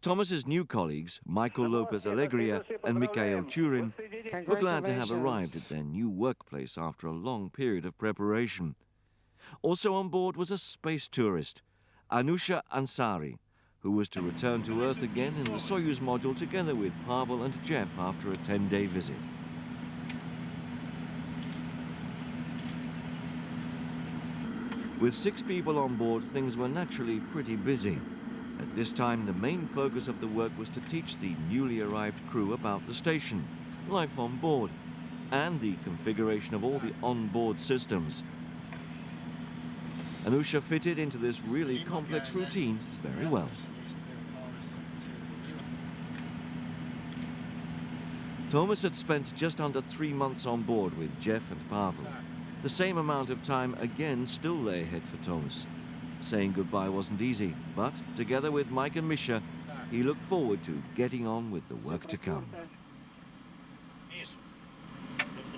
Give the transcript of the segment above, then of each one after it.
Thomas's new colleagues, Michael Lopez Alegria and Mikhail Churin, were glad to have arrived at their new workplace after a long period of preparation. Also on board was a space tourist, Anusha Ansari, who was to return to Earth again in the Soyuz module together with Pavel and Jeff after a 10-day visit. With 6 people on board, things were naturally pretty busy. At this time, the main focus of the work was to teach the newly arrived crew about the station, life on board, and the configuration of all the on-board systems. Anusha fitted into this really complex routine very well. Thomas had spent just under 3 months on board with Jeff and Pavel. The same amount of time again still lay ahead for Thomas. Saying goodbye wasn't easy, but together with Mike and Misha, he looked forward to getting on with the work to come.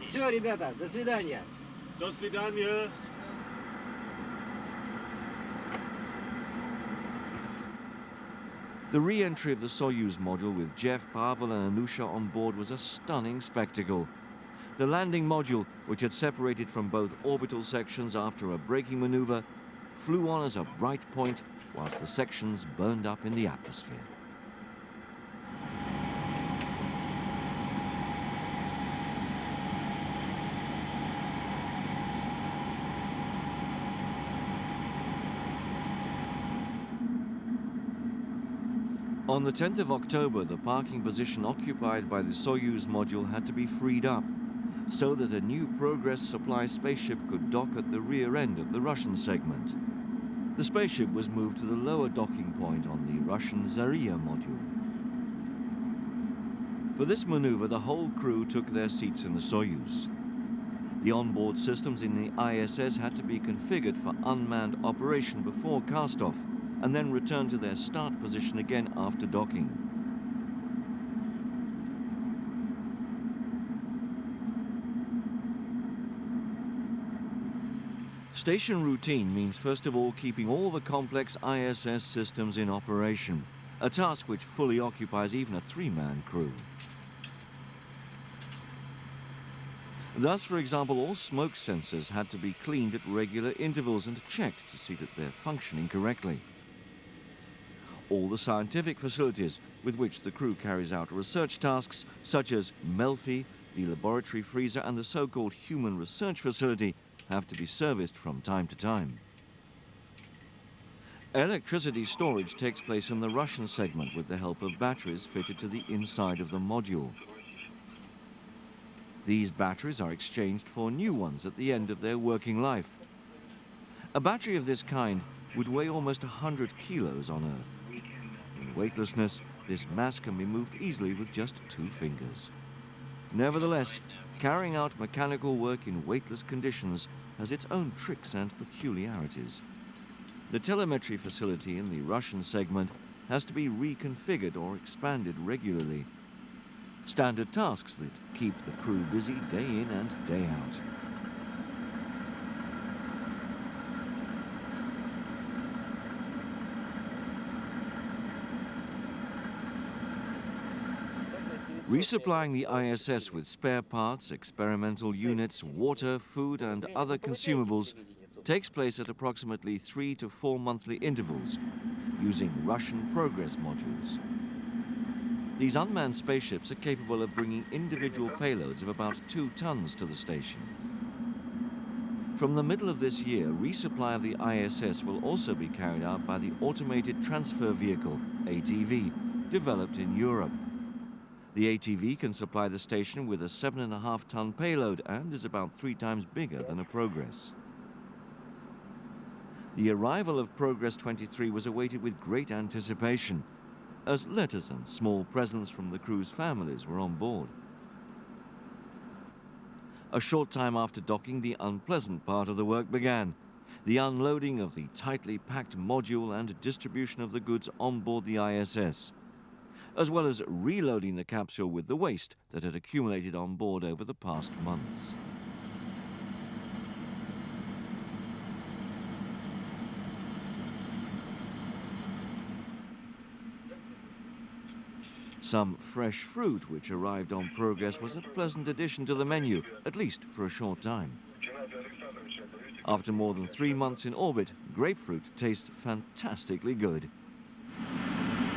Все, ребята, до свидания. До свидания. The re-entry of the Soyuz module with Jeff, Pavel and Anusha on board was a stunning spectacle. The landing module, which had separated from both orbital sections after a braking maneuver, flew on as a bright point whilst the sections burned up in the atmosphere. On the 10th of October, the parking position occupied by the Soyuz module had to be freed up, so that a new Progress supply spaceship could dock at the rear end of the Russian segment. The spaceship was moved to the lower docking point on the Russian Zarya module. For this maneuver, the whole crew took their seats in the Soyuz. The onboard systems in the ISS had to be configured for unmanned operation before cast-off, and then return to their start position again after docking. Station routine means first of all keeping all the complex ISS systems in operation, a task which fully occupies even a 3-man crew. Thus, for example, all smoke sensors had to be cleaned at regular intervals and checked to see that they're functioning correctly. All the scientific facilities with which the crew carries out research tasks, such as Melfi, the laboratory freezer and the so-called human research facility, have to be serviced from time to time. Electricity storage takes place in the Russian segment with the help of batteries fitted to the inside of the module. These batteries are exchanged for new ones at the end of their working life. A battery of this kind would weigh almost 100 kilos on Earth. In weightlessness, this mass can be moved easily with just 2 fingers. Nevertheless, carrying out mechanical work in weightless conditions has its own tricks and peculiarities. The telemetry facility in the Russian segment has to be reconfigured or expanded regularly. Standard tasks that keep the crew busy day in and day out. Resupplying the ISS with spare parts, experimental units, water, food and other consumables takes place at approximately 3 to 4 monthly intervals using Russian Progress modules. These unmanned spaceships are capable of bringing individual payloads of about 2 tons to the station. From the middle of this year, resupply of the ISS will also be carried out by the Automated Transfer Vehicle, ATV, developed in Europe. The ATV can supply the station with a 7.5-ton payload and is about 3 times bigger than a Progress. The arrival of Progress 23 was awaited with great anticipation, as letters and small presents from the crew's families were on board. A short time after docking, the unpleasant part of the work began, the unloading of the tightly packed module and distribution of the goods on board the ISS, as well as reloading the capsule with the waste that had accumulated on board over the past months. Some fresh fruit which arrived on Progress was a pleasant addition to the menu, at least for a short time. After more than 3 months in orbit, grapefruit tastes fantastically good.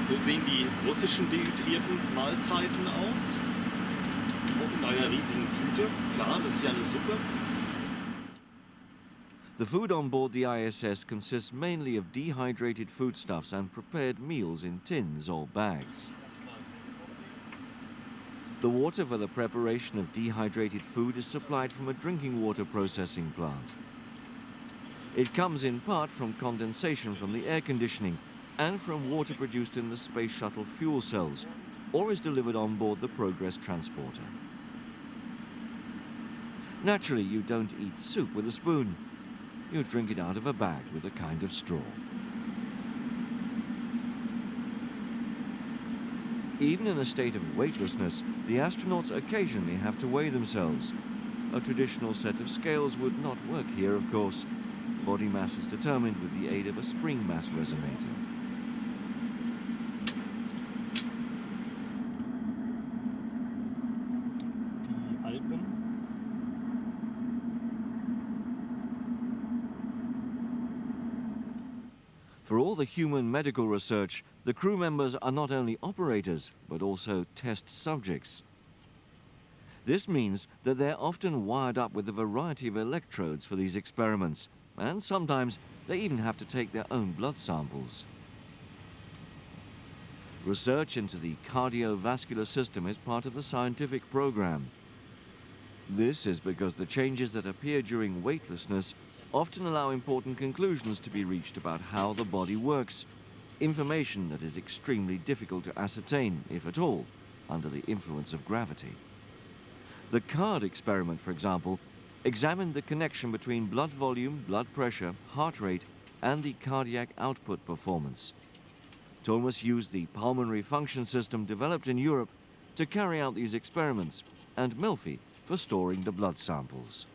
So sehen die russischen dehydrierten Mahlzeiten aus. Auch in einer riesigen Tüte. Klar, das ist ja eine Suppe. The food on board the ISS consists mainly of dehydrated foodstuffs and prepared meals in tins or bags. The water for the preparation of dehydrated food is supplied from a drinking water processing plant. It comes in part from condensation from the air conditioning and from water produced in the Space Shuttle fuel cells, or is delivered on board the Progress transporter. Naturally, you don't eat soup with a spoon. You drink it out of a bag with a kind of straw. Even in a state of weightlessness, the astronauts occasionally have to weigh themselves. A traditional set of scales would not work here, of course. Body mass is determined with the aid of a spring mass resonator. Die Alpen. For all the human medical research, the crew members are not only operators, but also test subjects. This means that they're often wired up with a variety of electrodes for these experiments, and sometimes they even have to take their own blood samples. Research into the cardiovascular system is part of the scientific program. This is because the changes that appear during weightlessness often allow important conclusions to be reached about how the body works, information that is extremely difficult to ascertain, if at all, under the influence of gravity. The CARD experiment, for example, examined the connection between blood volume, blood pressure, heart rate, and the cardiac output performance. Thomas used the pulmonary function system developed in Europe to carry out these experiments, and Melfi for storing the blood samples.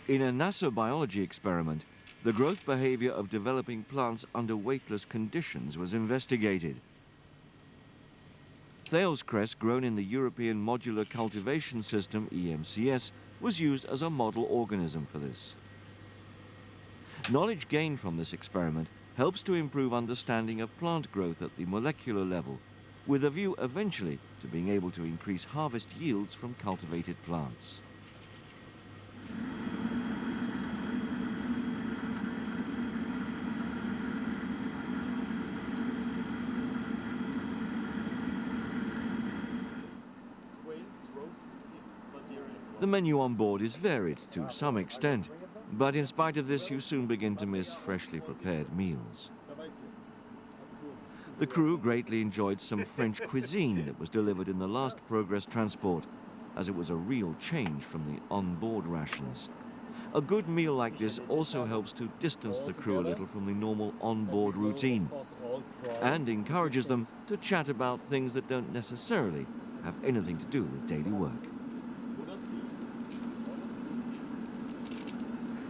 In a NASA biology experiment, the growth behavior of developing plants under weightless conditions was investigated. Thales cress grown in the European Modular Cultivation System, EMCS, was used as a model organism for this. Knowledge gained from this experiment helps to improve understanding of plant growth at the molecular level, with a view eventually to being able to increase harvest yields from cultivated plants. The menu on board is varied to some extent, but in spite of this, you soon begin to miss freshly prepared meals. The crew greatly enjoyed some French cuisine that was delivered in the last Progress transport, as it was a real change from the on-board rations. A good meal like this also helps to distance the crew a little from the normal on-board routine, and encourages them to chat about things that don't necessarily have anything to do with daily work.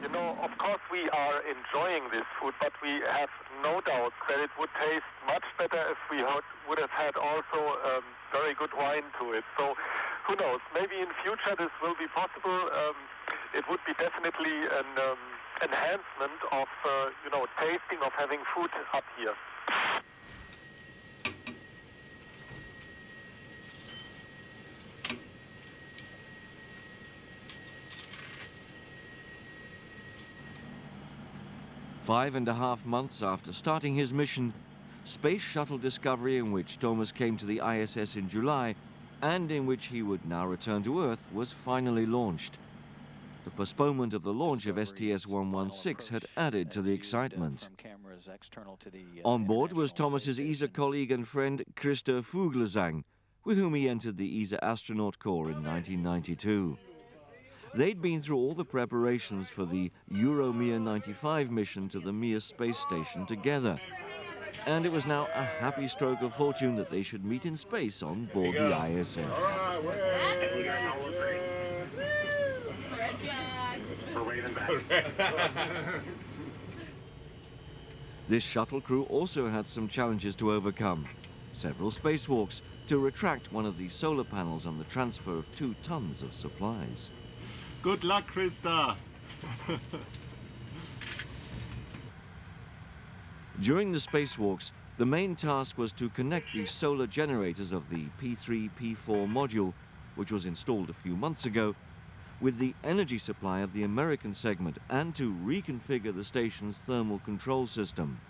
You know, of course we are enjoying this food, but we have no doubt that it would taste much better if we would have had also very good wine to it. So who knows, maybe in future this will be possible. It would be definitely an enhancement of, tasting, of having food up here. Five and a half months after starting his mission, Space Shuttle Discovery, in which Thomas came to the ISS in July, and in which he would now return to Earth, was finally launched. The postponement of the launch of STS-116 had added to the excitement. On board was Thomas's ESA colleague and friend Christer Fuglesang, with whom he entered the ESA Astronaut Corps in 1992. They'd been through all the preparations for the EuroMir 95 mission to the Mir space station together. And it was now a happy stroke of fortune that they should meet in space on board the ISS. This shuttle crew also had some challenges to overcome. Several spacewalks to retract one of the solar panels on the transfer of 2 tons of supplies. Good luck, Krista! During the spacewalks, the main task was to connect the solar generators of the P3, P4 module, which was installed a few months ago, with the energy supply of the American segment and to reconfigure the station's thermal control system.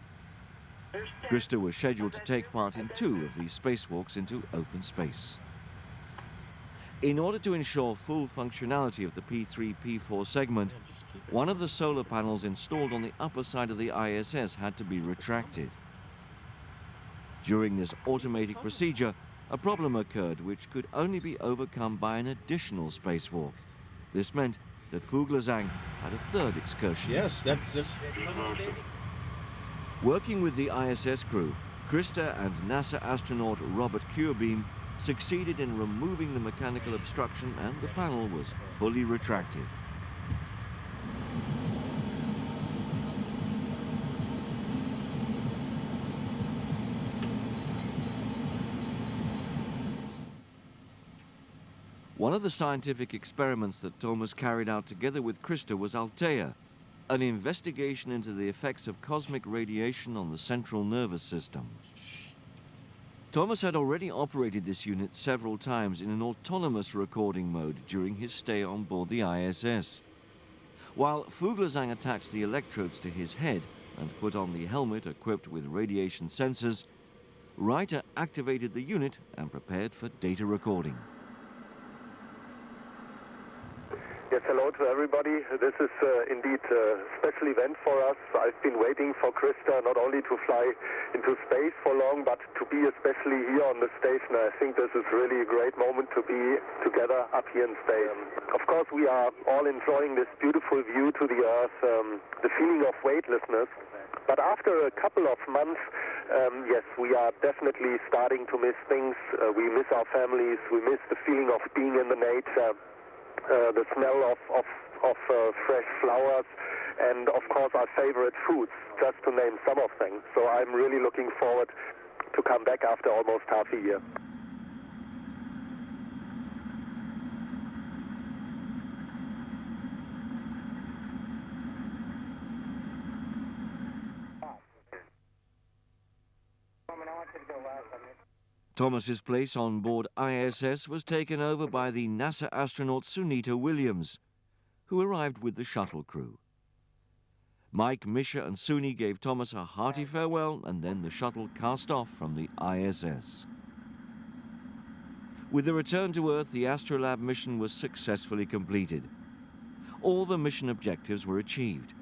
Krista was scheduled to take part in 2 of these spacewalks into open space. In order to ensure full functionality of the P3, P4 segment, one of the solar panels installed on the upper side of the ISS had to be retracted. During this automated procedure, a problem occurred which could only be overcome by an additional spacewalk. This meant that Fuglesang had a 3rd excursion. Yes, that's... Working with the ISS crew, Krista and NASA astronaut Robert Kuurbeam succeeded in removing the mechanical obstruction and the panel was fully retracted. One of the scientific experiments that Thomas carried out together with Krista was Althea, an investigation into the effects of cosmic radiation on the central nervous system. Thomas had already operated this unit several times in an autonomous recording mode during his stay on board the ISS. While Fuglesang attached the electrodes to his head and put on the helmet equipped with radiation sensors, Reiter activated the unit and prepared for data recording. Yes, hello to everybody. This is indeed a special event for us. I've been waiting for Krista not only to fly into space for long, but to be especially here on the station. I think this is really a great moment to be together up here in space. Of course, we are all enjoying this beautiful view to the Earth, the feeling of weightlessness. But after a couple of months, yes, we are definitely starting to miss things. We miss our families. We miss the feeling of being in the nature. The smell of fresh flowers, and of course our favorite foods, just to name some of them. So I'm really looking forward to come back after almost half a year. Thomas's place on board ISS was taken over by the NASA astronaut Sunita Williams, who arrived with the shuttle crew. Mike, Misha and Suni gave Thomas a hearty farewell and then the shuttle cast off from the ISS. With the return to Earth, the Astrolab mission was successfully completed. All the mission objectives were achieved,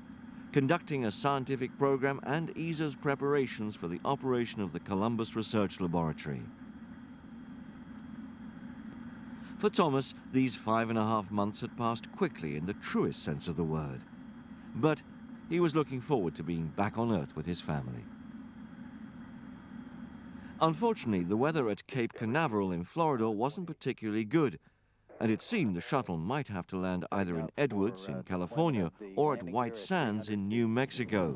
conducting a scientific program and ESA's preparations for the operation of the Columbus Research Laboratory. For Thomas, these 5.5 months had passed quickly in the truest sense of the word. But he was looking forward to being back on Earth with his family. Unfortunately, the weather at Cape Canaveral in Florida wasn't particularly good, and it seemed the shuttle might have to land either in Edwards in California or at White Sands in New Mexico.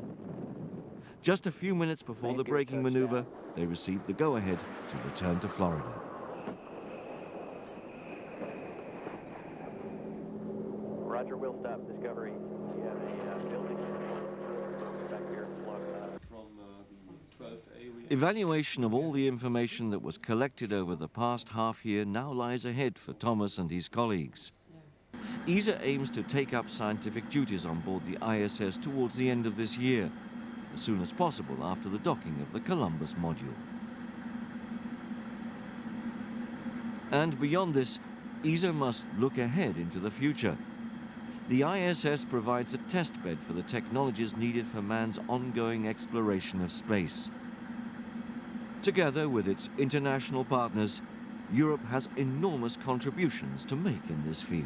Just a few minutes before the braking maneuver, they received the go-ahead to return to Florida. Roger, we'll stop. Discovery. We have a building back here in Florida. From the 12A area. Evaluation of all the information that was collected over the past half year now lies ahead for Thomas and his colleagues. ESA aims to take up scientific duties on board the ISS towards the end of this year, as soon as possible after the docking of the Columbus module. And beyond this, ESA must look ahead into the future. The ISS provides a testbed for the technologies needed for man's ongoing exploration of space. Together with its international partners, Europe has enormous contributions to make in this field.